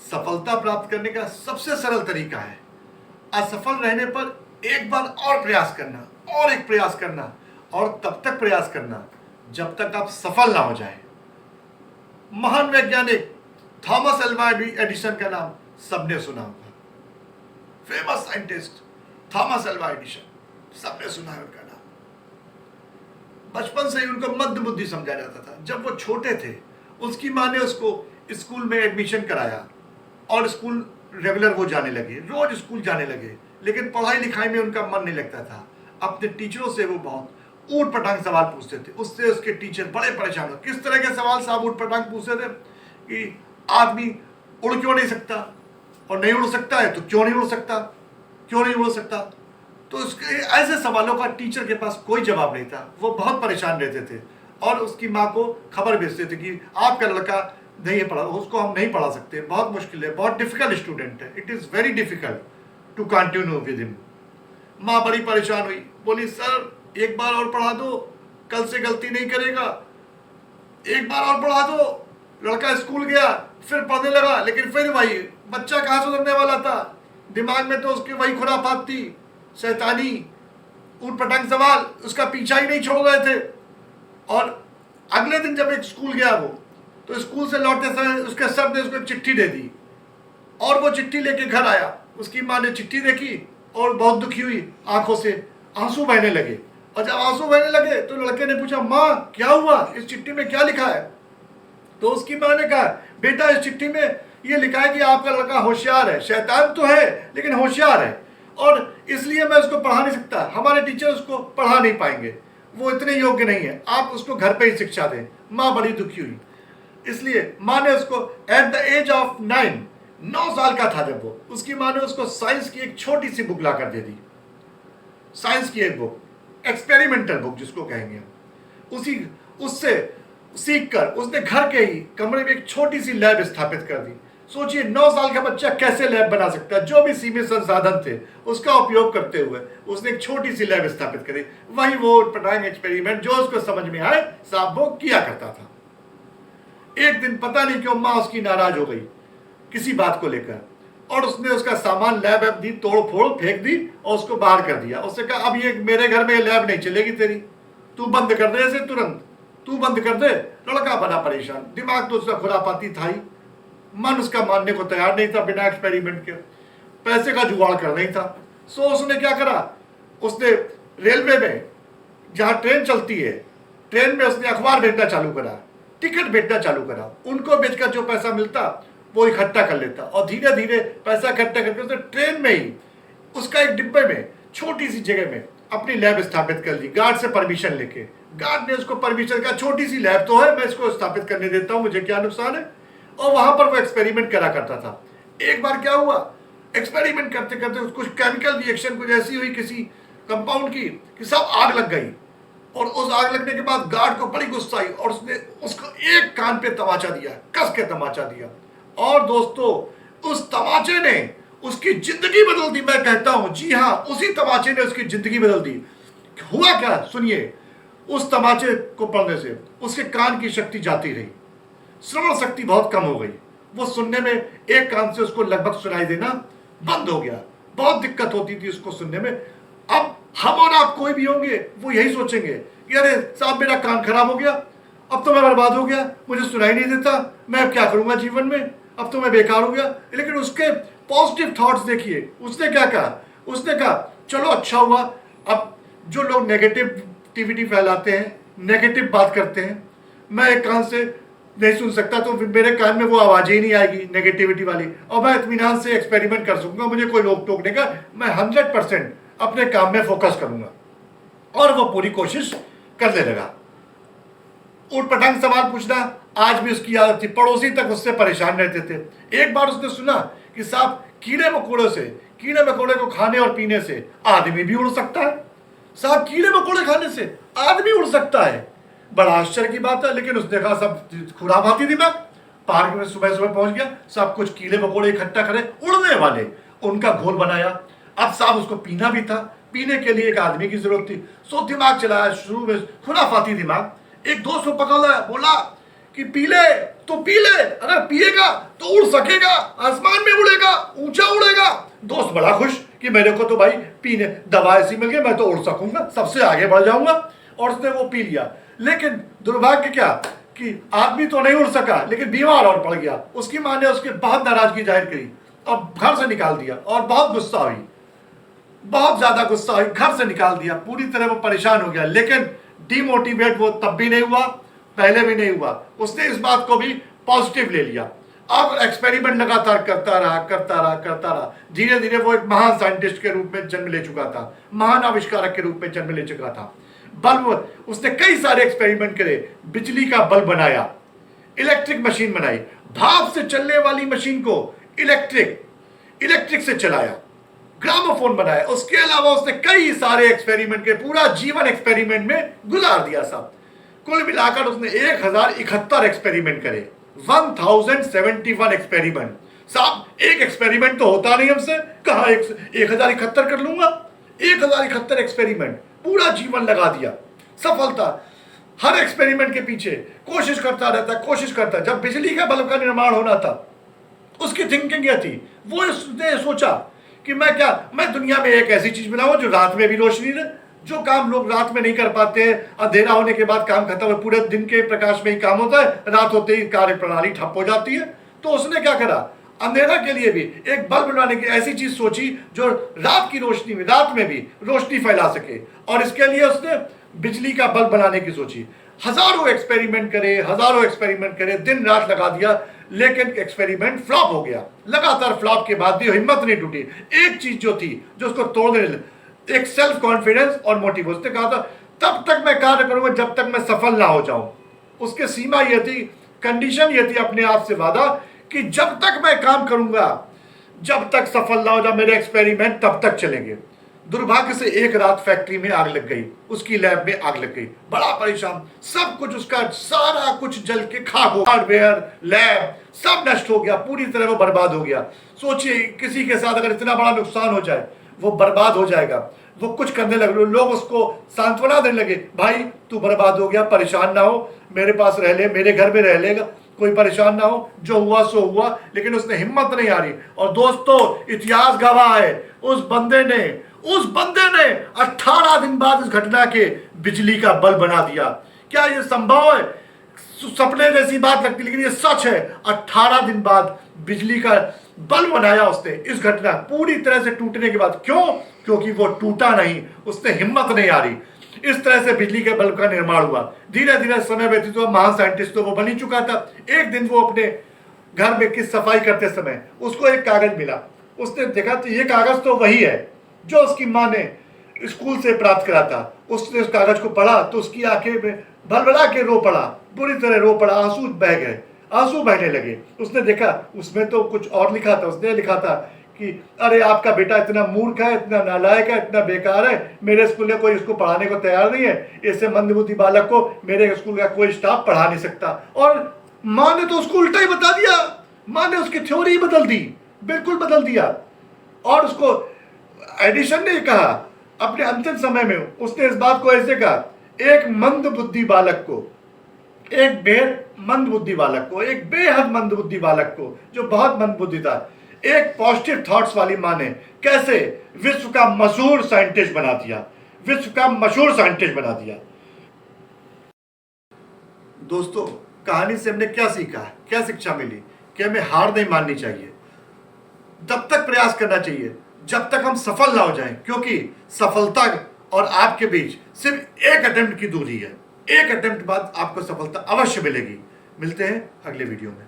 सफलता प्राप्त करने का सबसे सरल तरीका है असफल रहने पर एक बार और प्रयास करना, और एक प्रयास करना, और तब तक प्रयास करना जब तक आप सफल ना हो जाए। महान वैज्ञानिक थॉमस अल्वा एडिसन का नाम सबने सुना होगा। Famous scientist Thomas Alva Edison, सबने सुना है उनका नाम। बचपन से ही उनको मंद बुद्धि समझा जाता था। जब वो छोटे थे उसकी माँ ने उसको स्कूल में एडमिशन कराया और स्कूल रेगुलर वो जाने लगे, रोज स्कूल जाने लगे, लेकिन पढ़ाई लिखाई में उनका मन नहीं लगता था। अपने टीचरों से वो बहुत ऊट पटांग सवाल पूछते थे। उससे उसके टीचर बड़े परेशान हो। किस तरह के सवाल साहब ऊट पटांग पूछते थे कि आदमी उड़ क्यों नहीं सकता, और नहीं उड़ सकता है तो क्यों नहीं उड़ सकता, क्यों नहीं उड़ सकता। तो उसके ऐसे सवालों का टीचर के पास कोई जवाब नहीं था। वो बहुत परेशान रहते थे और उसकी माँ को खबर भेजते थे कि आपका लड़का नहीं पढ़ा, उसको हम नहीं पढ़ा सकते, बहुत मुश्किल है, बहुत डिफिकल्ट स्टूडेंट है, it is very difficult to continue with him. माँ बड़ी परेशान हुई, बोली सर एक बार और पढ़ा दो, कल से गलती नहीं करेगा, एक बार और पढ़ा दो। लड़का स्कूल गया, फिर पढ़ने लगा, लेकिन फिर वही, बच्चा कहाँ सुधरने वाला था, दिमाग में तो उसकी वही खुराफात थी, शैतानी ऊट पटांग सवाल उसका पीछा ही नहीं छोड़ रहे थे। और अगले दिन जब एक स्कूल गया वो, तो स्कूल से लौटते समय उसके सर ने उसको एक चिट्ठी दे दी और वो चिट्ठी लेके घर आया। उसकी माँ ने चिट्ठी देखी और बहुत दुखी हुई, आंखों से आंसू बहने लगे। और जब आंसू बहने लगे तो लड़के ने पूछा माँ क्या हुआ, इस चिट्ठी में क्या लिखा है। तो उसकी माँ ने कहा बेटा इस चिट्ठी में ये लिखा है कि आपका लड़का होशियार है, शैतान तो है लेकिन होशियार है, और इसलिए मैं उसको पढ़ा नहीं सकता, हमारे टीचर उसको पढ़ा नहीं पाएंगे, वो इतने योग्य नहीं है, आप उसको घर पे ही शिक्षा दें। माँ बड़ी दुखी हुई, इसलिए माँ ने उसको एट द एज ऑफ 9 साल का था जब वो, उसकी माँ ने उसको साइंस की एक छोटी सी बुक लाकर दे दी। साइंस की एक बुक, एक्सपेरिमेंटल बुक जिसको कहेंगे, उससे सीख कर उसने घर के ही कमरे में एक छोटी सी लैब स्थापित कर दी। सोचिए 9 साल का बच्चा कैसे लैब बना सकता है, जो भी सीमित संसाधन थे उसका उपयोग करते हुए उसने एक छोटी सी लैब स्थापित करी। वही वो पटांग एक्सपेरिमेंट जो उसको समझ में आए साहब वो किया करता था। एक दिन पता नहीं क्यों माँ उसकी नाराज हो गई किसी बात को लेकर, और उसने उसका सामान लैब दी, तोड़ फोड़ फेंक दी और उसको बाहर कर दिया। उसने कहा अब ये मेरे घर में लैब नहीं चलेगी तेरी, तू बंद कर दे इसे तुरंत, तू बंद कर दे। लड़का बड़ा परेशान, दिमाग तो उसका खुरापाती था ही, मन उसका मानने को तैयार नहीं था बिना एक्सपेरिमेंट के, पैसे का जुगाड़ कर नहीं था। सो उसने क्या करा, उसने रेलवे में जहाँ ट्रेन चलती है, ट्रेन में उसने अखबार बेचना चालू करा, टिकट बेचना चालू करा। उनको बेचकर जो पैसा मिलता वो इकट्ठा कर लेता और धीरे धीरे पैसा इकट्ठा करके उसने ट्रेन में ही उसका एक डिब्बे में छोटी सी जगह में अपनी लैब स्थापित कर ली, गार्ड से परमिशन लेके। गार्ड ने उसको परमिशन का, छोटी सी लैब तो है, मैं इसको स्थापित करने देता हूं, मुझे क्या नुकसान है। और वहां पर वो एक्सपेरिमेंट करा करता था। एक बार क्या हुआ, एक्सपेरिमेंट करते करते कुछ केमिकल रिएक्शन कुछ ऐसी हुई किसी कंपाउंड की कि सब आग लग गई, और उस आग लगने के बाद गार्ड को बड़ी गुस्सा आई और उसने उसको एक कान पे तमाचा दिया, कस के तमाचा दिया। और दोस्तों उस तमाचे ने उसकी जिंदगी बदल दी। मैं कहता हूं जी हां, उसी तमाचे ने उसकी जिंदगी बदल दी। हुआ क्या सुनिए, उस तमाचे को पढ़ने से उसके कान की शक्ति जाती रही, श्रवण शक्ति बहुत कम हो गई, वो सुनने में एक कान से उसको लगभग सुनाई देना बंद हो गया, बहुत दिक्कत होती थी उसको सुनने में। अब हम और आप कोई भी होंगे वो यही सोचेंगे कि अरे साहब मेरा कान खराब हो गया, अब तो मैं बर्बाद हो गया, मुझे सुनाई नहीं देता, मैं अब क्या करूंगा जीवन में, अब तो मैं बेकार हो गया। लेकिन उसके पॉजिटिव थॉट्स देखिए, उसने क्या कहा, उसने कहा चलो अच्छा हुआ, अब जो लोग नेगेटिविटी फैलाते हैं, नेगेटिव बात करते हैं, मैं एक कान से नहीं सुन सकता तो मेरे कान में वो आवाज ही नहीं आएगी नेगेटिविटी वाली, और मैं इत्मीनान से एक्सपेरिमेंट कर सकूंगा, मुझे कोई रोक टोक नहीं का, मैं 100% अपने काम में फोकस करूंगा। और वो पूरी कोशिश करने लगा। ऊट पटांग सवाल पूछना आज भी उसकी आदत थी, पड़ोसी तक उससे परेशान रहते थे। एक बार उसने सुना कि साहब कीड़े मकोड़े को खाने और पीने से आदमी भी उड़ सकता है। साहब कीड़े मकोड़े खाने से आदमी उड़ सकता है, बड़ा आश्चर्य की बात है। लेकिन उसने कहा सब खुराफाती दिमाग, पार्क में सुबह सुबह पहुंच गया, सब कुछ कीड़े मकोड़े इकट्ठा करे उड़ने वाले, उनका घोल बनाया। अब साहब उसको पीना भी था, पीने के लिए एक आदमी की जरूरत थी। सो दिमाग चलाया, शुरू में खुराफाती दिमाग। एक दोस्त को पकड़ लाया, बोला कि पी ले तो पी ले, अगर पिएगा तो उड़ सकेगा, आसमान में उड़ेगा, ऊंचा उड़ेगा। दोस्त बड़ा खुश कि मेरे को तो भाई पीने दवा ऐसी मिल गई, मैं तो उड़ सकूंगा, सबसे आगे बढ़ जाऊंगा। और उसने वो पी लिया। लेकिन दुर्भाग्य क्या कि आदमी तो नहीं उड़ सका, लेकिन बीमार और पड़ गया। उसकी मां ने उसके बहुत नाराजगी जाहिर करी और घर से निकाल दिया, और बहुत गुस्सा हुई, बहुत ज्यादा गुस्सा हुई, घर से निकाल दिया, पूरी तरह वो परेशान हो गया। लेकिन डिमोटिवेट वो तब भी नहीं हुआ, पहले भी नहीं हुआ। उसने इस बात को भी पॉजिटिव ले लिया। अब एक्सपेरिमेंट लगातार करता रहा। धीरे धीरे वो एक महान साइंटिस्ट के रूप में जन्म ले चुका था, महान आविष्कारक के रूप में जन्म ले चुका था। बल्ब, उसने कई सारे एक्सपेरिमेंट करे, बिजली का बल्ब बनाया, इलेक्ट्रिक मशीन बनाई, भाप से चलने वाली मशीन को इलेक्ट्रिक से चलाया, ग्रामोफोन बनाया। उसके अलावा उसने कई सारे एक्सपेरिमेंट के, पूरा जीवन एक्सपेरिमेंट में गुजार दिया सब। कुल मिलाकर उसने 1071 एक्सपेरिमेंट करे, 1071 एक्सपेरिमेंट। साहब एक एक्सपेरिमेंट तो होता नहीं हमसे, कहां 1071 कर लूंगा। 1071 एक्सपेरिमेंट, पूरा जीवन लगा दिया, सफलता। हर एक्सपेरिमेंट के पीछे कोशिश करता। जब बिजली के बल्ब का निर्माण होना था, उसकी थिंकिंग यह थी, वो उसने सोचा कि मैं दुनिया में एक ऐसी चीज बनाऊं जो रात में भी रोशनी दे, जो काम लोग रात में नहीं कर पाते हैं। अंधेरा होने के बाद काम खत्म है, पूरे दिन के प्रकाश में ही काम होता है, रात होते ही कार्य प्रणाली ठप हो जाती है। तो उसने क्या करा, अंधेरा के लिए भी एक बल्ब बनाने की ऐसी चीज सोची जो रात में भी रोशनी फैला सके। और इसके लिए उसने बिजली का बल्ब बनाने की सोची। हजारों एक्सपेरिमेंट करे, दिन रात लगा दिया, लेकिन एक्सपेरिमेंट फ्लॉप हो गया। लगातार फ्लॉप के बाद भी हिम्मत नहीं टूटी। एक चीज जो थी जो उसको तोड़ने, एक सेल्फ कॉन्फिडेंस और मोटिव। उसने कहा था तब तक मैं कार्य करूंगा जब तक मैं सफल ना हो जाऊं। उसकी सीमा यह थी, कंडीशन यह थी अपने आप से वादा, कि जब तक मैं काम करूंगा, जब तक सफल ना हो जाए मेरे एक्सपेरिमेंट, तब तक चलेंगे। दुर्भाग्य से एक रात फैक्ट्री में आग लग गई, उसकी लैब में आग लग गई। बड़ा परेशान, सब कुछ उसका सारा कुछ जल के खाक हो, हार्डवेयर, लैब सब नष्ट हो गया, पूरी तरह वो बर्बाद हो गया। सोचिए किसी के साथ अगर इतना बड़ा नुकसान हो जाए, वो बर्बाद हो जाएगा। वो कुछ करने लगे, लोग उसको सांत्वना देने लगे, भाई तू बर्बाद हो गया, परेशान ना हो, मेरे पास रह ले, मेरे घर में रह लेगा, कोई परेशान ना हो, जो हुआ सो हुआ। लेकिन उसने हिम्मत नहीं हारी। और दोस्तों, इतिहास गवाह है, उस बंदे ने 18 दिन बाद इस घटना के बिजली का बल्ब बना दिया। क्या ये संभव है? सपने जैसी बात लगती, लेकिन ये सच है। 18 दिन बाद बिजली का बल्ब बनाया उसने, इस घटना पूरी तरह से टूटने के बाद। क्यों? क्योंकि वो टूटा नहीं, उसने हिम्मत नहीं हारी। इस तरह से बिजली के बल्ब का निर्माण हुआ। धीरे धीरे समय व्यतीत हुआ, महान साइंटिस्ट तो वो बन ही चुका था। एक दिन वो अपने घर में की सफाई करते समय उसको एक कागज मिला। उसने देखा तो ये कागज तो वही है जो उसकी माँ ने स्कूल से प्राप्त करा था। उसने उस कागज को पढ़ा तो उसकी आंखें में भलभला के रो पड़ा, बुरी तरह रो पड़ा, आंसू बहने लगे। उसने देखा उसमें तो कुछ और लिखा था। उसने लिखा था कि अरे आपका बेटा इतना मूर्ख है, इतना नालायक है, इतना बेकार है, मेरे स्कूल में कोई इसको पढ़ाने को तैयार नहीं है, ऐसे मंदबुद्धि बालक को मेरे स्कूल का कोई स्टाफ पढ़ा नहीं सकता। और माँ ने तो उसको उल्टा ही बता दिया, माँ ने उसकी थ्योरी ही बदल दी, बिल्कुल बदल दिया। और उसको एडिशन ने कहा अपने अंतिम समय में, उसने इस बात को ऐसे कहा, एक मंदबुद्धि बालक को, एक बेहद मंदबुद्धि बालक को जो बहुत मंदबुद्धि था, एक पॉजिटिव थॉट्स वाली मां ने कैसे विश्व का मशहूर साइंटिस्ट बना दिया। दोस्तों, कहानी से हमने क्या सीखा, क्या शिक्षा मिली? कि हमें हार नहीं माननी चाहिए, तब तक प्रयास करना चाहिए जब तक हम सफल ना हो जाएं, क्योंकि सफलता और आपके बीच सिर्फ एक अटेम्प्ट की दूरी है। एक अटेम्प्ट बाद आपको सफलता अवश्य मिलेगी। मिलते हैं अगले वीडियो में।